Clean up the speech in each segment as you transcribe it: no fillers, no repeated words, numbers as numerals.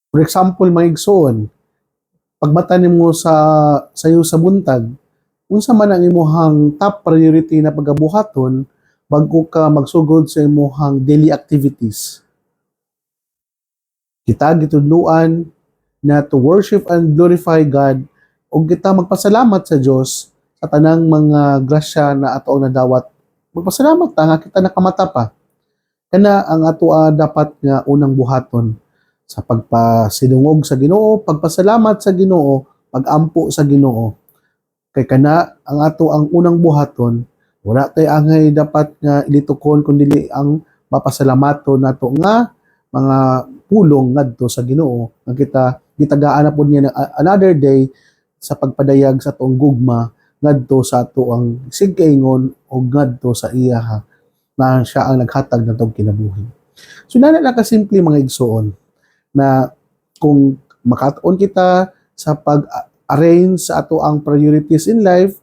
For example, mga igsoon, pagmata nimo sayo sa buntag, unsa man ang imuhang top priority na pagabuhaton bago ka magsugod sa imuhang daily activities. Kita gitudluan na to worship and glorify God ug kita magpasalamat sa Dios sa tanang mga grasya na ato ang nadawat. Magpasalamat ta nga kita nakamata pa. Kana ang ato dapat nga unang buhaton sa pagpasidungog sa Ginoo, pagpasalamat sa Ginoo, pagampo sa Ginoo. Kay kana ang ato ang unang buhaton, wala tay angay dapat nga ilitukon kundi ang mapasalamaton nato nga mga pulong ngadto sa Ginoo nga kita gitagaan na pud niya another day sa pagpadayag sa atong gugma ngadto sa ato ang sigkaingon o ngadto sa iya na siya ang naghatag ng tong kinabuhi. So nana lang kasimple mga igsoon na kung makatuon kita sa pag-arrange sa ato ang priorities in life,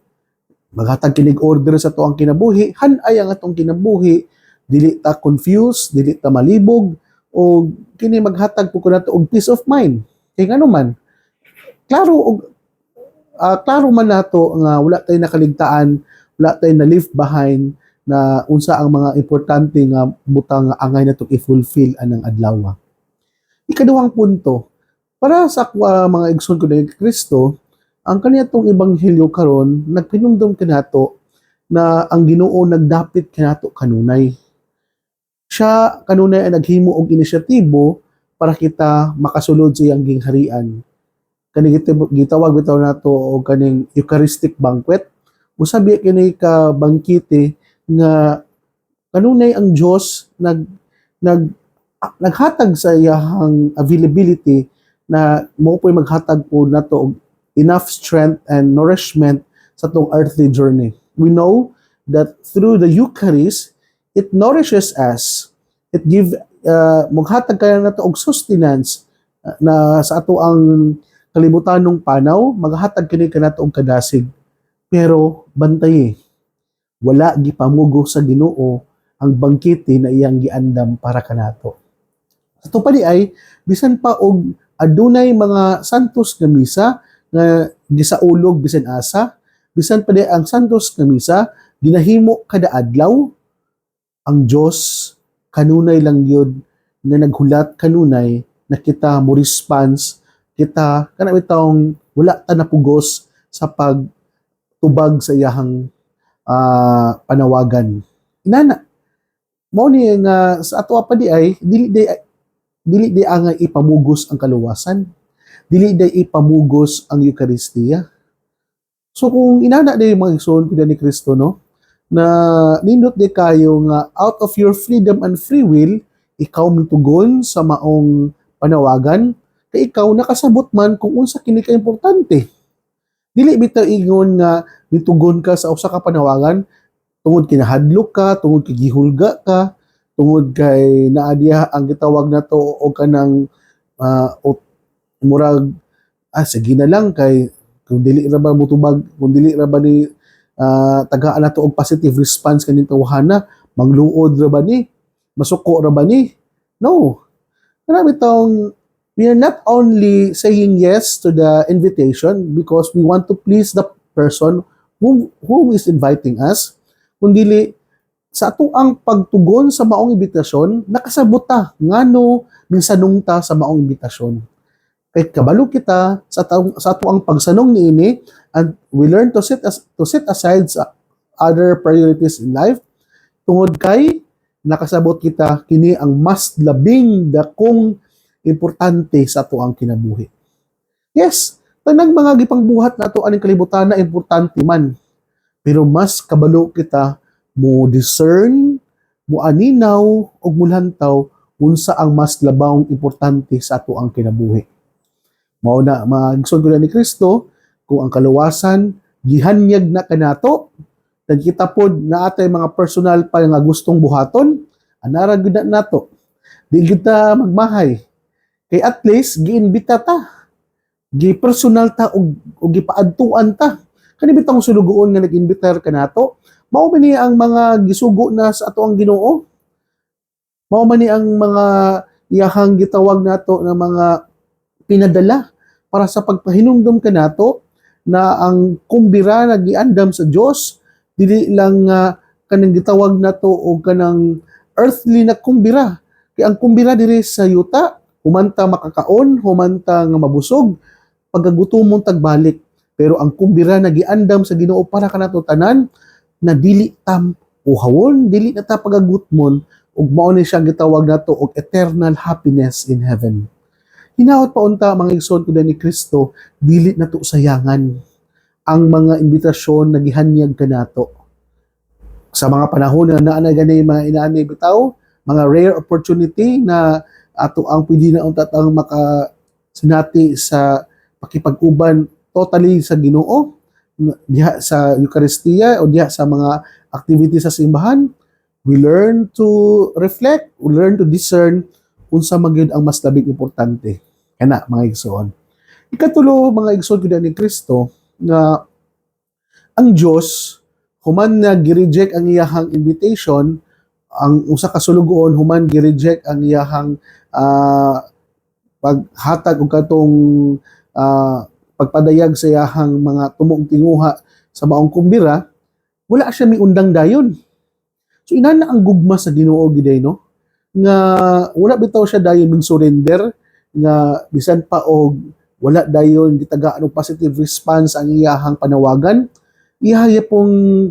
maghatag kinig order sa ato ang kinabuhi, hanay ang atong kinabuhi, dili ta confused, dili ta malibog, o kini maghatag po ko nato og peace of mind. Kay ngano man, klaro og klaro man nato nga wala tay nakaligtaan, wala tay na leave behind na unsa ang mga importante nga butang nga angay nato i-fulfill anang adlaw. Ikaduhang punto, para sa mga igsoon ko ni Kristo, ang kaniyatong ebanghelyo karon nagpinumdum kanato na ang Ginoo nagdapit kanato kanunay. Siya kanunay ay naghimo og inisyatibo para kita makasulod sa iyang gingharian. Kani gitawag bitaw nato og kaning Eucharistic banquet. Usabi kini ka bangkite nga kanunay ang Dios naghatag sa iyang availability na mo po'y maghatag po nato og enough strength and nourishment sa tong earthly journey. We know that through the Eucharist, it nourishes us. It give maghatag kaya nato og sustenance na sa ato ang kalibutanong panaw, maghatag kini kanato og kadasig. Pero bantay, wala gipamugo sa Ginoo ang bangkite na iyang giandam para kanato. Sa tupad ay bisan pa og adunay mga santos nga misa nga gisaulog bisan asa, bisan pa di ang santos nga misa ginahimo kada adlaw, ang Dios kanunay lang yun nga naghulat kanunay na kita mo response, kita kana bitawng wala ta napugos sa pagtubag sa iyahang panawagan. Inana, mao ni nga sa ato pa di ay dili di angay ipamugos ang kaluwasan, dili di ipamugos ang Eucharistia. So kung inana di mga igsoon ko ni Kristo no, na nindot di kayo nga out of your freedom and free will, ikaw mitugon sa maong panawagan, kay ikaw nakasabot man kung unsa kini ka importante. Dili bitaw ingon nga mitugon ka sa usa ka panawagan tungod kinahadlok ka, tungod kay gihulga ka, tungod kay naadiya ang gitawag nato og kanang murag sige na lang kay kung dili ra ba mutubag, kung dili ra ba ni tagaan nato og positive response kaning tawhana, mangluod ra ba ni, masuko ra ba ni? No. Grabe tong we are not only saying yes to the invitation because we want to please the person whom is inviting us, kundi sa ato ang pagtugon sa maong imbitasyon, nakasabot ta ngano minsanong ta sa maong imbitasyon. Kay kabalo kita sa ato ang pagsanong niini, and we learn to set aside sa other priorities in life tungod kay nakasabot kita kini ang mas labing dakong importante sa ato ang kinabuhi. Yes, tanang mga gipangbuhat nato aning kalibutan na importante man, pero mas kabalo kita mo discern, mo aninaw ug mulantaw unsa ang mas labawng importante sa ato ang kinabuhi. Mao na magsud ko ni Kristo kung ang kaluwasan gihanyag na kanato, nagkita pod na atay mga personal pa nga gustong buhaton, anara gud nato. Di kita magmahay. Kay at least giimbita ta. Gi-personal ta og gipaadtuan ta. Kani bitang sulugoon nga nag-imbitar kanato, mao man ni ang mga gisugo na sa ato ang Ginoo. Mao man ni ang mga iyahang gitawag nato na mga pinadala para sa pagpahinumdom kanato na ang kumbira na giandam sa Dios dili lang kanang gitawag nato og kanang earthly na kumbira. Kay ang kumbira diri sa yuta humanta makakaon, humanta nga mabusog, pagagutomon tagbalik. Pero ang kumbira na giandam sa Ginoo para kanato tanan na dili tam uhawon, dili na ta pagagutmon ug mao ni siya gitawag nato og eternal happiness in heaven. Hinaot pa unta mga igsoon ko ni Kristo, dili nato sayangan ang mga imbitasyon na gihanyag kanato. Sa mga panahon na naa na gani mga inaani bitaw, mga rare opportunity na ato ang pwede na unta tang maka sinati sa pakipag-uban totally sa Ginoo diha sa Eucharistia o diha sa mga activities sa simbahan. We learn to reflect, we learn to discern unsa magyud ang mas labing importante. Kana mga igsoon. Ikatulo mga igsoon gyud ni Kristo nga ang Dios human na gi-reject ang iyahang invitation, ang usa ka sulugoon human gi-reject ang iyahang paghatag og katong pagpadayag sa iyahang mga tumong tinguha sa maong kumbira, wala siya miundang dayon. So inana ang gugma sa Ginoo giday no nga wala bitaw siya dayon mig surrender nga bisan pa og wala dayon gitagaan og positive response ang iyahang panawagan. Iyahay pong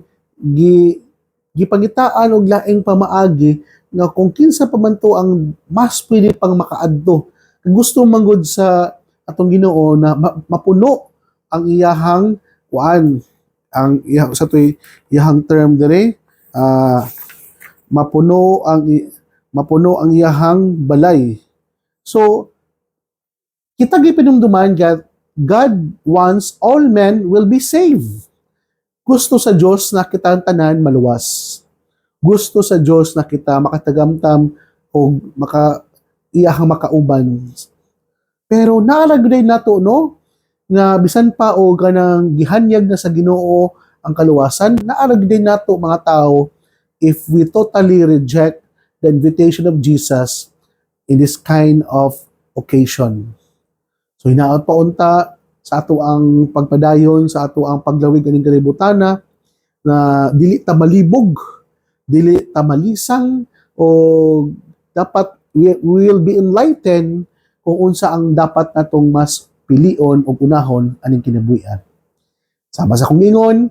gipangitaan og laing pamaagi nga kung kinsa pa man to ang mas pwede pang makaadto. Gusto manggod sa atong Ginoo na mapuno ang iyahang kuan ang sa toy iyahang term dire mapuno ang iyahang balay. So kita gipinumduman God wants all men will be saved. Gusto sa Dios na kita tanan maluwas. Gusto sa Dios na kita makatagamtam o iyahang makauban. Pero naalagday nato no nga bisan pa o ganang gihanyag na sa Ginoo ang kaluwasan, naalagday nato mga tao if we totally reject the invitation of Jesus in this kind of occasion. So hinaot pa unta sa ato ang pagpadayon, sa ato ang paglawig aning kalibutana na dili ta malibog, dili ta malisang o dapat we will be enlightened kung unsa ang dapat natong mas pilion o unahon aning kinabuhian. Sama sa kong ingon,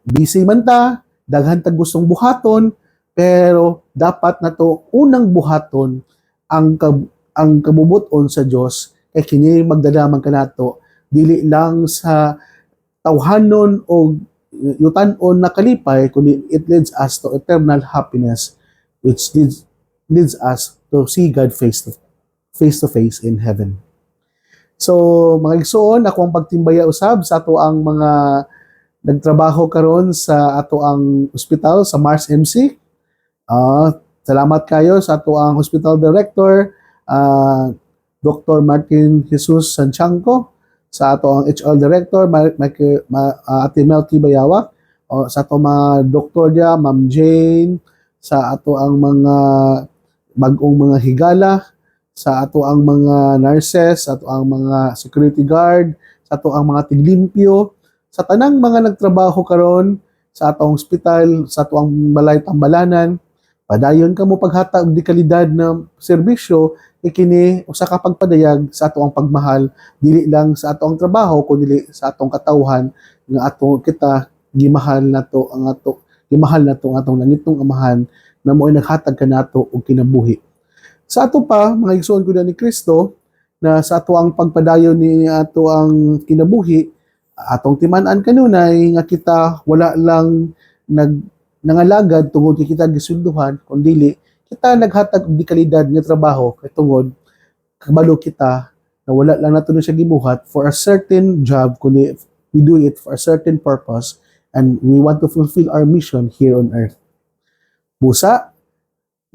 busy man ta, daghan ta gustong buhaton, pero dapat nato unang buhaton ang kabubuton sa Dios kay kini magdadaman kanato dili lang sa tawhanon o yutan-on na kalipay kundi it leads us to eternal happiness which leads us to see God face to face in heaven. So mga igsoon, ako ang pagtimbaya usab sa ato ang mga nagtrabaho karon sa ato ang ospital sa Mars MC. Salamat kayo sa ato ang hospital director, Dr. Martin Jesus Santiago, sa ato ang HR director, Ate Melky Bayawak, sa ato mga doktor dia, Ma'am Jane, sa ato ang mga bagong mga higala, sa ato ang mga nurses, sa ato ang mga security guard, sa ato ang mga tiglimpyo, sa tanang mga nagtrabaho karon sa atong hospital, sa ato ang balay tambalanan, padayon ka mo paghatag og dekalidad na serbisyo ikini usa ka pagpadayag sa ato ang pagmahal dili lang sa ato ang trabaho kundi sa atong katawhan nga ato kita gimahal nato ang atong langitong amahan na mo'y naghatag kanato og kinabuhi. Sa ato pa mga igsoon ko ni Kristo na sa ato ang pagpadayon ni ato ang kinabuhi atong timan-an kanunay nga kita wala lang nangalagad tungod kay kita gisunduhan kundi kita naghatag og dekalidad nga trabaho kay tungod kabalo kita na wala lang nato siya gibuhat for a certain job kundi we do it for a certain purpose and we want to fulfill our mission here on earth. Busa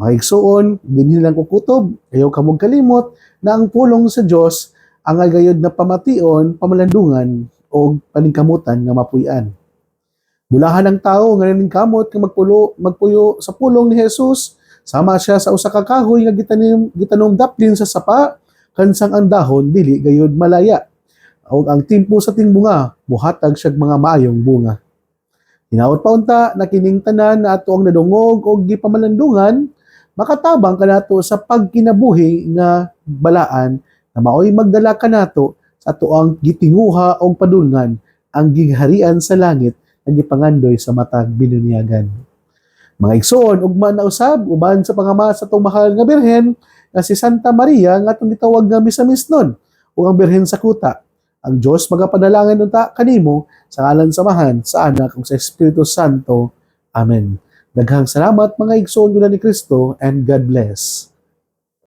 mga igsoon, dinhi lang kukutob, ayaw ka mong kalimot na ang pulong sa Dios ang gayud na pamation, pamalandungan o paningkamutan nga mapuy-an. Bulahan ang tao nga naningkamot nga magpuyo sa pulong ni Jesus, sama siya sa usa ka kahoy nga gitanom daplin sa sapa, kansang ang dahon dili gayud malaya. Ug ang timpo sa tingbunga muhatag siyag mga maayong bunga. Hinaot pa unta na kining tanan na ato ang nadungog og gipamalandungan makatabang kanato sa pagkinabuhi nga balaan na maoy magdala kanato sa ato ang gitinguha og padulngan ang gingharian sa langit nga gipangandoy sa matag binunyagan. Mga igsoon, ugma na usab uban sa pangama sa atong mahal nga birhen nga si Santa Maria nga atong gitawag nga misamisnon o ang birhen sa kuta. Ang Diyos magapadalangin unta kanimo sa ngalan samahan sa anak ug sa Espiritu Santo. Amen. Daghang salamat mga igsoon ni Kristo and God bless.